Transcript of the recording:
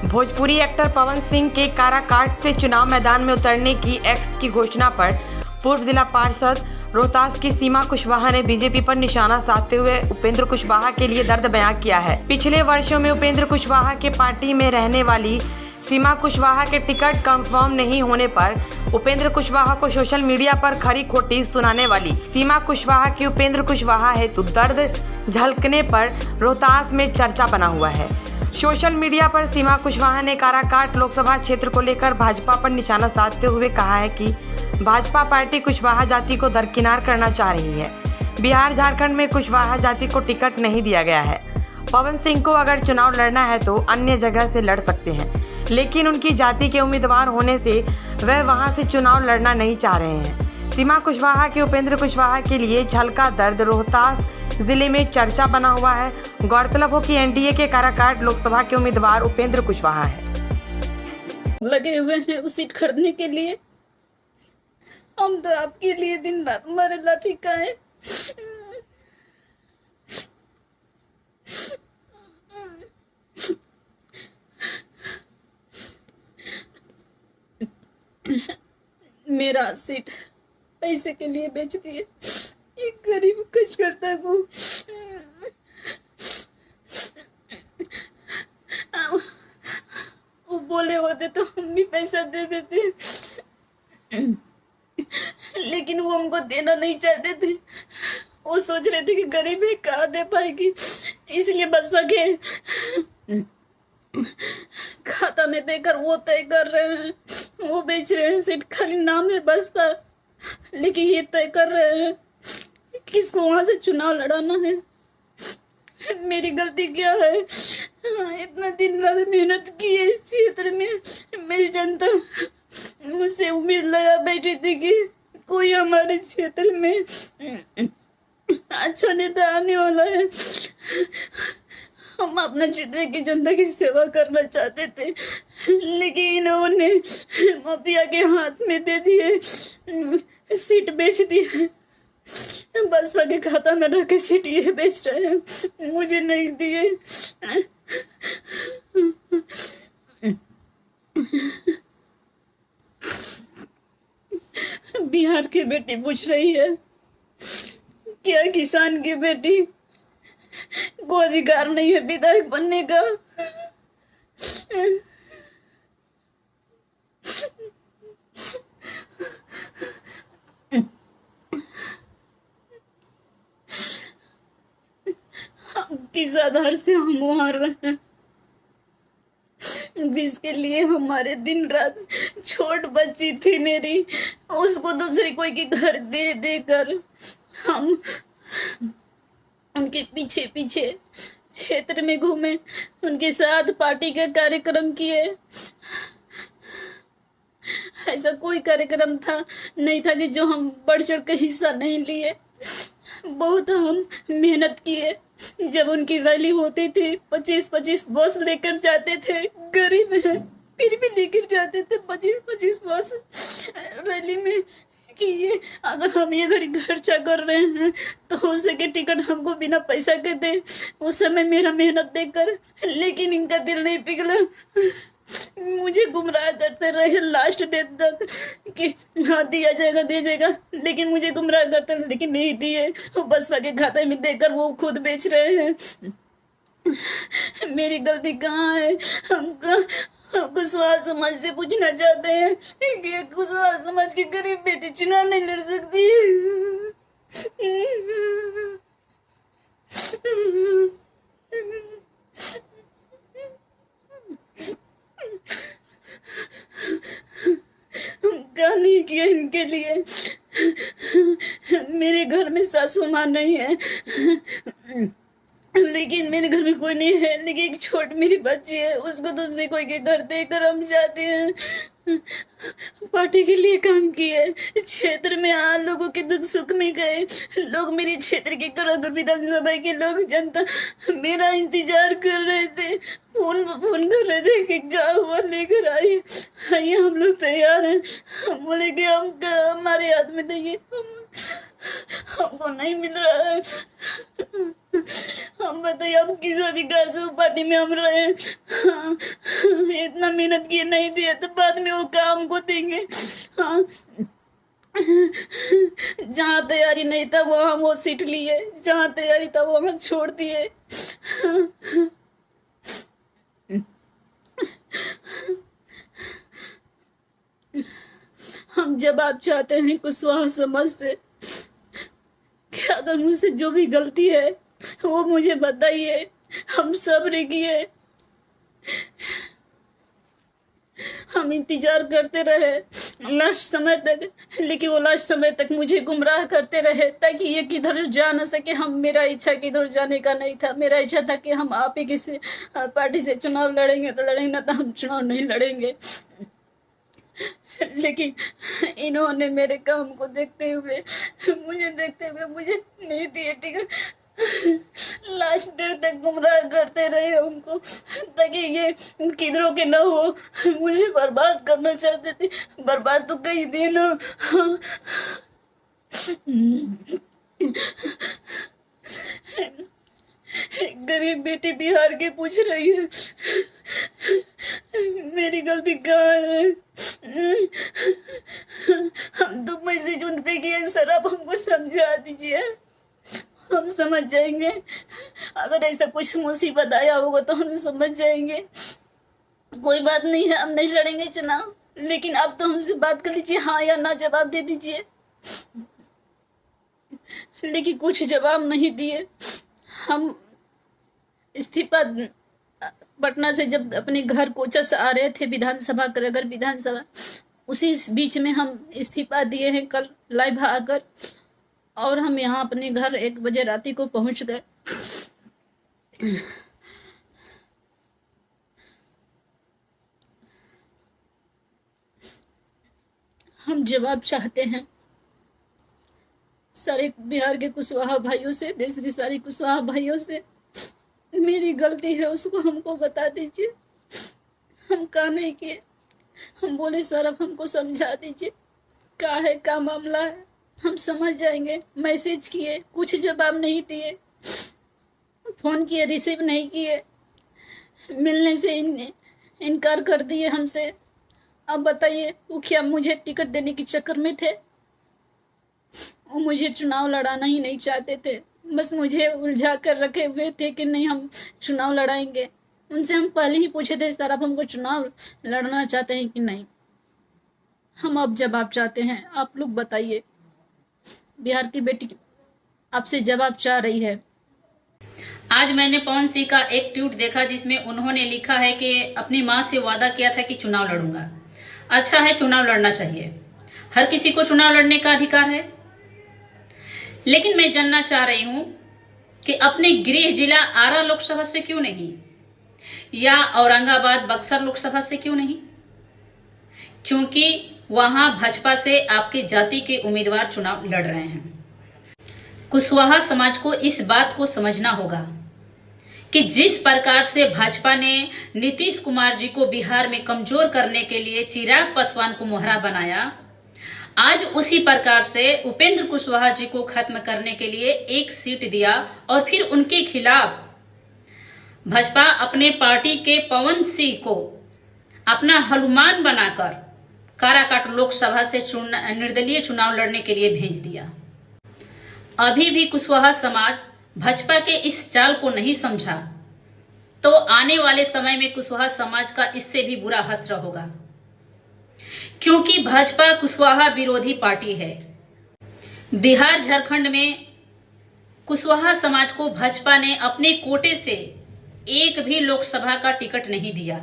Bhojpuri actor Pawan Singh के काराकाट से चुनाव मैदान में उतरने की एक्स की घोषणा पर पूर्व जिला पार्षद रोहतास की सीमा कुशवाहा ने बीजेपी पर निशाना साधते हुए उपेंद्र कुशवाहा के लिए दर्द बयां किया है। पिछले वर्षों में उपेंद्र कुशवाहा के पार्टी में रहने वाली सीमा कुशवाहा के टिकट कंफर्म नहीं होने पर उपेंद्र कुशवाहा को सोशल मीडिया पर खरी खोटी सुनाने वाली सीमा कुशवाहा की उपेंद्र कुशवाहा हेतु दर्द झलकने पर रोहतास में चर्चा बना हुआ है। सोशल मीडिया पर सीमा कुशवाहा ने काराकाट लोकसभा क्षेत्र को लेकर भाजपा पर निशाना साधते हुए कहा है कि भाजपा पार्टी कुशवाहा जाति को दरकिनार करना चाह रही है। बिहार झारखंड में कुशवाहा जाति को टिकट नहीं दिया गया है। पवन सिंह को अगर चुनाव लड़ना है तो अन्य जगह से लड़ सकते हैं, लेकिन उनकी जाति के उम्मीदवार होने से वह वहां से चुनाव लड़ना नहीं चाह रहे हैं। सीमा कुशवाहा के उपेंद्र कुशवाहा के लिए झलका दर्द रोहतास जिले में चर्चा बना हुआ है। गौरतलब हो कि एनडीए के काराकाट लोकसभा के उम्मीदवार उपेंद्र कुशवाहा है। लगे हुए हैं उस सीट खरीदने के लिए। हम तो आपके लिए दिन रात हमारे लाठी का है। मेरा सीट पैसे के लिए बेच दिए। एक गरीब कुछ करता है वो बोले होते तो हम भी पैसा दे देते, लेकिन वो हमको देना नहीं चाहते थे। वो सोच रहे थे कि गरीब है कहाँ दे पाएगी, इसलिए बसपा के खाता में देकर वो तय कर रहे हैं, वो बेच रहे हैं सीट। खाली नाम है बसपा, लेकिन ये तय कर रहे हैं किसको वहां से चुनाव लड़ाना है। मेरी गलती क्या है? इतना दिन रात मेहनत की है इस क्षेत्र में। मेरी जनता मुझसे उम्मीद लगा बैठी थी कि कोई हमारे क्षेत्र में अच्छा नेता आने वाला है। हम अपना क्षेत्र की जनता की सेवा करना चाहते थे, लेकिन इन्होंने माफिया के हाथ में दे दिए, सीट बेच दी। बसपा के खाता में रख के सीट ये बेच रहे हैं, मुझे नहीं दिए। बिहार की बेटी पूछ रही है क्या किसान की बेटी को अधिकार नहीं है विधायक बनने का? किस आधार से हम वहां रहे हैं जिसके लिए हमारे दिन रात छोट बच्ची थी मेरी, उसको दूसरी कोई के घर दे देकर हम उनके पीछे पीछे क्षेत्र में घूमे, उनके साथ पार्टी का कार्यक्रम किए। ऐसा कोई कार्यक्रम था नहीं था कि जो हम बढ़ चढ़ कर हिस्सा नहीं लिए। बहुत हम मेहनत किए। जब उनकी रैली होती थी 25-25 बस लेकर जाते थे, गरीब हैं फिर भी लेकर जाते थे 25-25 बस रैली में, कि ये अगर हम ये घड़ी खर्चा कर रहे हैं तो हो सके टिकट हमको बिना पैसा के दे। उस समय मेरा मेहनत देखकर, लेकिन इनका दिल नहीं पिघला, मुझे गुमराह करते रहे लास्ट डेट तक कि हाँ दिया जाएगा दे जाएगा, लेकिन मुझे गुमराह करते रहे, लेकिन नहीं दिए। बसपा के खाते में देकर वो खुद बेच रहे हैं। मेरी गलती कहाँ है? हम कुशवाहा समाज से पूछना चाहते हैं कि कुशवाहा समाज की गरीब बेटी चुनाव नहीं लड़ सकती। क्या नहीं किया इनके लिए। मेरे घर में सासू माँ नहीं है, लेकिन मेरे घर में कोई नहीं है, लेकिन एक छोट मेरी बच्ची है, उसको दूसरे कोई के घर देकर हम जाते हैं। पार्टी के लिए काम किए, क्षेत्र में लोगों के दुख सुख में गए। लोग मेरे क्षेत्र के करोड़ विधानसभा के लोग जनता मेरा इंतजार कर रहे थे, फोन कर रहे थे कि क्या हुआ, लेकर आइए हम लोग तैयार हैं। हम बोले कि हम हमारे हाथ में नहीं, हमको नहीं मिल रहा है। हम बताइए अब किस अधिकार से वो पार्टी में हम रहे? हाँ, इतना मेहनत किए नहीं दिए तो बाद में वो काम को देंगे। हाँ, जहाँ तैयारी नहीं था वहाँ वो सीट लिए, जहाँ तैयारी था वो वहाँ छोड़ दिए। हम जवाब चाहते हैं कुशवाहा समाज से कि अगर मुझसे जो भी गलती है वो मुझे बताइए। हम सब्र किए, हम इंतजार करते रहे लास्ट समय तक, लेकिन वो लास्ट समय तक मुझे गुमराह करते रहे ताकि ये किधर जा न सके। हम मेरा इच्छा किधर जाने का नहीं था। मेरा इच्छा था कि हम आप ही किसी पार्टी से चुनाव लड़ेंगे तो लड़ेंगे, ना तो हम चुनाव नहीं लड़ेंगे। लेकिन इन्होंने मेरे काम को देखते हुए मुझे नहीं दिए टिकट। लास्ट डेट तक गुमराह करते रहे हमको ताकि ये किधरों के ना हो। मुझे बर्बाद करना चाहते थे। बर्बाद तो कई दिन गरीब बेटी बिहार के पूछ रही है मेरी गलती कहाँ है। हम तो मैसेज उन पे किए, सर आप हमको समझा दीजिए, हम समझ जाएंगे। अगर ऐसा कुछ मुसीबत आया होगा तो हम समझ जाएंगे। कोई बात नहीं है, हम नहीं लड़ेंगे चुनाव, लेकिन अब तो हमसे बात कर लीजिए, हाँ या ना जवाब दे दीजिए। लेकिन कुछ जवाब नहीं दिए। हम इस्तीफा पटना से जब अपने घर कोचा से आ रहे थे विधानसभा करगर विधानसभा, उसी बीच में हम इस्तीफा दिए हैं कल लाइव आकर, और हम यहाँ अपने घर 1 बजे राती को पहुंच गए। हम जवाब चाहते हैं सारे बिहार के कुशवाहा भाइयों से, देश के सारे कुशवाहा भाइयों से। मेरी गलती है उसको हमको बता दीजिए। हम का नहीं किए। हम बोले सर अब हमको समझा दीजिए क्या है, क्या मामला है, हम समझ जाएंगे। मैसेज किए, कुछ जवाब नहीं दिए। फोन किए, रिसीव नहीं किए, मिलने से इनकार कर दिए हमसे। अब बताइए वो क्या मुझे टिकट देने के चक्कर में थे? वो मुझे चुनाव लड़ाना ही नहीं चाहते थे, बस मुझे उलझा कर रखे हुए थे कि नहीं हम चुनाव लड़ाएंगे। उनसे हम पहले ही पूछे थे सर आप हमको चुनाव लड़ना चाहते हैं कि नहीं। हम अब जवाब चाहते हैं, आप लोग बताइए। बिहार की बेटी आपसे जवाब चाह रही है। आज मैंने पवन सिंह का एक ट्वीट देखा जिसमें उन्होंने लिखा है कि अपनी मां से वादा किया था कि चुनाव लड़ूंगा। अच्छा है, चुनाव लड़ना चाहिए, हर किसी को चुनाव लड़ने का अधिकार है। लेकिन मैं जानना चाह रही हूं कि अपने गृह जिला आरा लोकसभा से क्यों नहीं, या औरंगाबाद बक्सर लोकसभा से क्यों नहीं? क्योंकि वहां भाजपा से आपके जाति के उम्मीदवार चुनाव लड़ रहे हैं। कुशवाहा समाज को इस बात को समझना होगा कि जिस प्रकार से भाजपा ने नीतीश कुमार जी को बिहार में कमजोर करने के लिए चिराग पासवान को मोहरा बनाया, आज उसी प्रकार से उपेंद्र कुशवाहा जी को खत्म करने के लिए 1 सीट दिया और फिर उनके खिलाफ भाजपा अपने पार्टी के पवन सिंह को अपना हनुमान बनाकर काराकाट लोकसभा से निर्दलीय चुनाव लड़ने के लिए भेज दिया। अभी भी कुशवाहा समाज भाजपा के इस चाल को नहीं समझा तो आने वाले समय में कुशवाहा समाज का इससे भी बुरा हश्र होगा, क्योंकि भाजपा कुशवाहा विरोधी पार्टी है। बिहार झारखंड में कुशवाहा समाज को भाजपा ने अपने कोटे से एक भी लोकसभा का टिकट नहीं दिया।